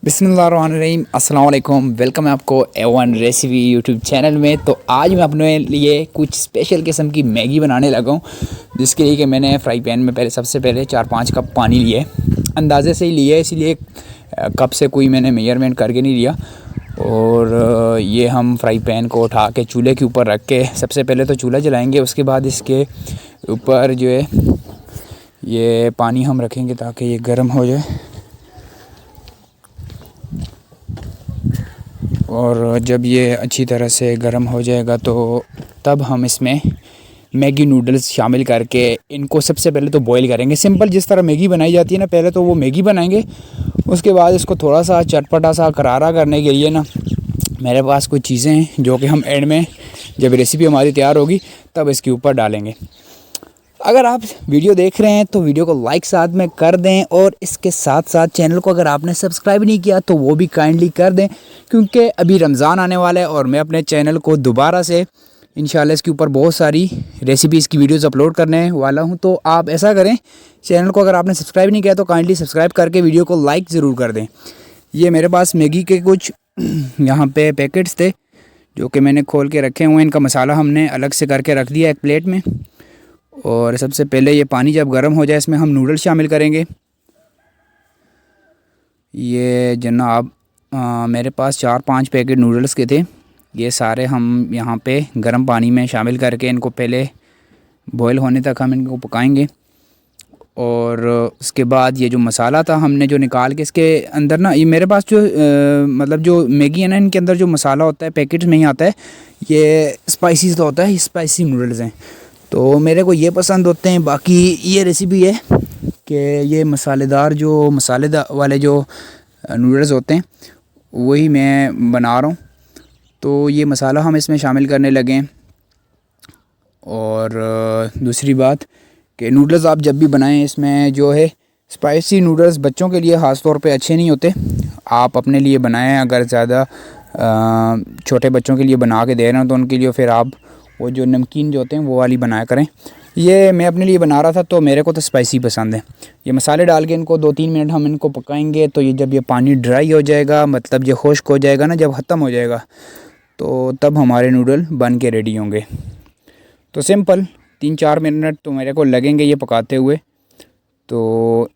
बिस्मिल्लाहिर्रहमानिर्रहीम अस्सलाम वालेकुम। वेलकम है आपको A1 रेसिपी यूट्यूब चैनल में। तो आज मैं अपने लिए कुछ स्पेशल किस्म की मैगी बनाने लगा हूँ, जिसके लिए कि मैंने फ्राई पैन में सबसे पहले 4-5 कप पानी लिए, अंदाज़े से ही लिए, इसीलिए कप से कोई मैंने मेजरमेंट करके नहीं लिया। और ये हम फ्राई पैन को उठा के चूल्हे के ऊपर रख के सबसे पहले तो चूल्हा जलाएँगे, उसके बाद इसके ऊपर जो है ये पानी हम रखेंगे ताकि ये गर्म हो जाए। और जब ये अच्छी तरह से गर्म हो जाएगा तो तब हम इसमें मैगी नूडल्स शामिल करके इनको सबसे पहले तो बॉईल करेंगे। सिंपल जिस तरह मैगी बनाई जाती है ना, पहले तो वो मैगी बनाएंगे, उसके बाद इसको थोड़ा सा चटपटा सा करारा करने के लिए ना मेरे पास कुछ चीज़ें हैं जो कि हम एंड में जब रेसिपी हमारी तैयार होगी तब इसके ऊपर डालेंगे। अगर आप वीडियो देख रहे हैं तो वीडियो को लाइक साथ में कर दें, और इसके साथ साथ चैनल को अगर आपने सब्सक्राइब नहीं किया तो वो भी काइंडली कर दें, क्योंकि अभी रमज़ान आने वाला है और मैं अपने चैनल को दोबारा से इंशाल्लाह इसके ऊपर बहुत सारी रेसिपीज़ की वीडियोस अपलोड करने वाला हूं। तो आप ऐसा करें, चैनल को अगर आपने सब्सक्राइब नहीं किया तो काइंडली सब्सक्राइब करके वीडियो को लाइक ज़रूर कर दें। ये मेरे पास मैगी के कुछ यहाँ पे पैकेट्स थे जो कि मैंने खोल के रखे हुए हैं। इनका मसाला हमने अलग से करके रख दिया एक प्लेट में। और सबसे पहले ये पानी जब गर्म हो जाए इसमें हम नूडल्स शामिल करेंगे। ये जनाब मेरे पास 4-5 पैकेट नूडल्स के थे। ये सारे हम यहाँ पे गर्म पानी में शामिल करके इनको पहले बॉईल होने तक हम इनको पकाएंगे। और उसके बाद ये जो मसाला था हमने जो निकाल के इसके अंदर ना, ये मेरे पास जो मतलब जो मैगी है ना, इनके अंदर जो मसाला होता है पैकेट में ही आता है, ये स्पाइसी तो होता है, स्पाइसी नूडल्स हैं तो मेरे को ये पसंद होते हैं। बाकी ये रेसिपी है कि ये मसालेदार वाले जो नूडल्स होते हैं वही मैं बना रहा हूँ। तो ये मसाला हम इसमें शामिल करने लगे। और दूसरी बात कि नूडल्स आप जब भी बनाएं इसमें जो है स्पाइसी नूडल्स बच्चों के लिए ख़ास तौर पे अच्छे नहीं होते। आप अपने लिए बनाएं, अगर ज़्यादा छोटे बच्चों के लिए बना के दे रहे हैं तो उनके लिए फिर आप वो जो नमकीन जो होते हैं वो वाली बनाया करें। ये मैं अपने लिए बना रहा था तो मेरे को तो स्पाइसी पसंद है। ये मसाले डाल के इनको 2-3 मिनट हम इनको पकाएंगे। तो ये जब ये पानी ड्राई हो जाएगा, मतलब ये खुश्क हो जाएगा ना, जब ख़त्म हो जाएगा तो तब हमारे नूडल बन के रेडी होंगे। तो सिंपल 3-4 मिनट तो मेरे को लगेंगे ये पकाते हुए। तो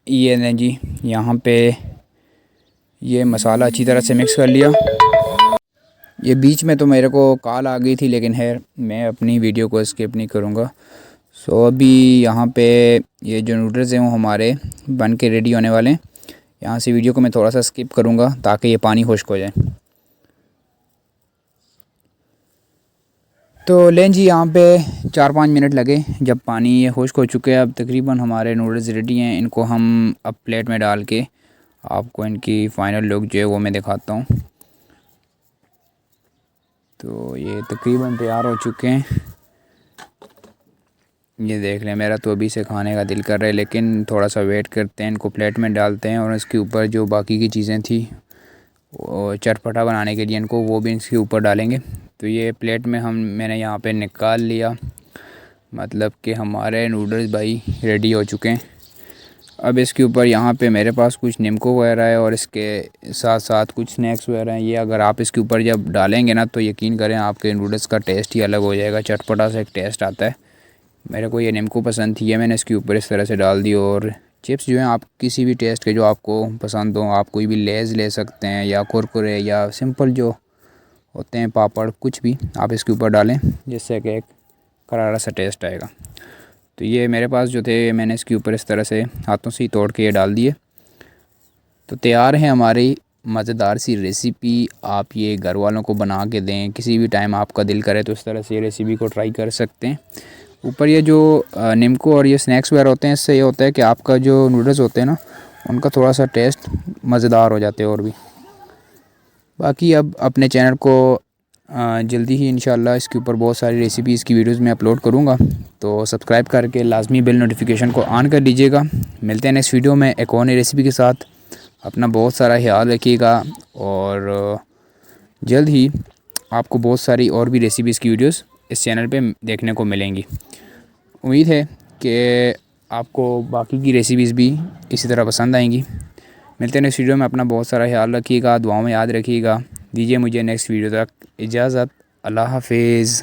ये नहीं जी, यहाँ पे ये मसाला अच्छी तरह से मिक्स कर लिया। ये बीच में तो मेरे को कॉल आ गई थी, लेकिन खैर मैं अपनी वीडियो को स्किप नहीं करूँगा। सो अभी यहाँ पे ये जो नूडल्स हैं वो हमारे बन के रेडी होने वाले हैं। यहाँ से वीडियो को मैं थोड़ा सा स्किप करूँगा ताकि ये पानी खुश्क हो जाए। तो लें जी, यहाँ पे 4-5 मिनट लगे जब पानी ये खुश्क हो चुके हैं। अब तकरीबन हमारे नूडल्स रेडी हैं। इनको हम अब प्लेट में डाल के आपको इनकी फ़ाइनल लुक जो है वो मैं दिखाता हूँ। तो ये तकरीबन तैयार हो चुके हैं। ये देख लें, मेरा तो अभी से खाने का दिल कर रहा है, लेकिन थोड़ा सा वेट करते हैं, इनको प्लेट में डालते हैं और इसके ऊपर जो बाकी की चीज़ें थी वो चटपटा बनाने के लिए इनको वो भी इसके ऊपर डालेंगे। तो ये प्लेट में मैंने यहाँ पे निकाल लिया, मतलब कि हमारे नूडल्स भाई रेडी हो चुके हैं। अब इसके ऊपर यहाँ पे मेरे पास कुछ नींबू वगैरह है और इसके साथ साथ कुछ स्नैक्स वगैरह हैं। ये अगर आप इसके ऊपर जब डालेंगे ना तो यकीन करें आपके नूडल्स का टेस्ट ही अलग हो जाएगा, चटपटा सा एक टेस्ट आता है। मेरे को ये नींबू पसंद थी, ये मैंने इसके ऊपर इस तरह से डाल दी। और चिप्स जो हैं आप किसी भी टेस्ट के जो आपको पसंद हो, आप कोई भी लेज़ ले सकते हैं या कुरकुरे या सिंपल जो होते हैं पापड़, कुछ भी आप इसके ऊपर डालें जिससे कि एक करारा सा टेस्ट आएगा। तो ये मेरे पास जो थे मैंने इसके ऊपर इस तरह से हाथों से ही तोड़ के ये डाल दिए। तो तैयार है हमारी मज़ेदार सी रेसिपी। आप ये घर वालों को बना के दें, किसी भी टाइम आपका दिल करे तो इस तरह से ये रेसिपी को ट्राई कर सकते हैं। ऊपर ये जो नींबू और ये स्नैक्स वगैरह होते हैं, इससे ये होता है कि आपका जो नूडल्स होते हैं ना उनका थोड़ा सा टेस्ट मज़ेदार हो जाते हैं। और भी बाकी अब अपने चैनल को जल्दी ही इंशाल्लाह इसके ऊपर बहुत सारी रेसिपीज़ की वीडियोस में अपलोड करूँगा। तो सब्सक्राइब करके लाजमी बेल नोटिफिकेशन को ऑन कर लीजिएगा। मिलते हैं नेक्स्ट वीडियो में एक और नई रेसिपी के साथ। अपना बहुत सारा ख्याल रखिएगा और जल्द ही आपको बहुत सारी और भी रेसिपीज़ की वीडियोस इस चैनल पे देखने को मिलेंगी। उम्मीद है कि आपको बाकी की रेसिपीज़ भी इसी तरह पसंद आएंगी। मिलते हैं नेक्स्ट वीडियो में। अपना बहुत सारा ख्याल रखिएगा, दुआओं में याद रखिएगा। दीजिए मुझे नेक्स्ट वीडियो तक इजाज़त। अल्लाह हाफिज़।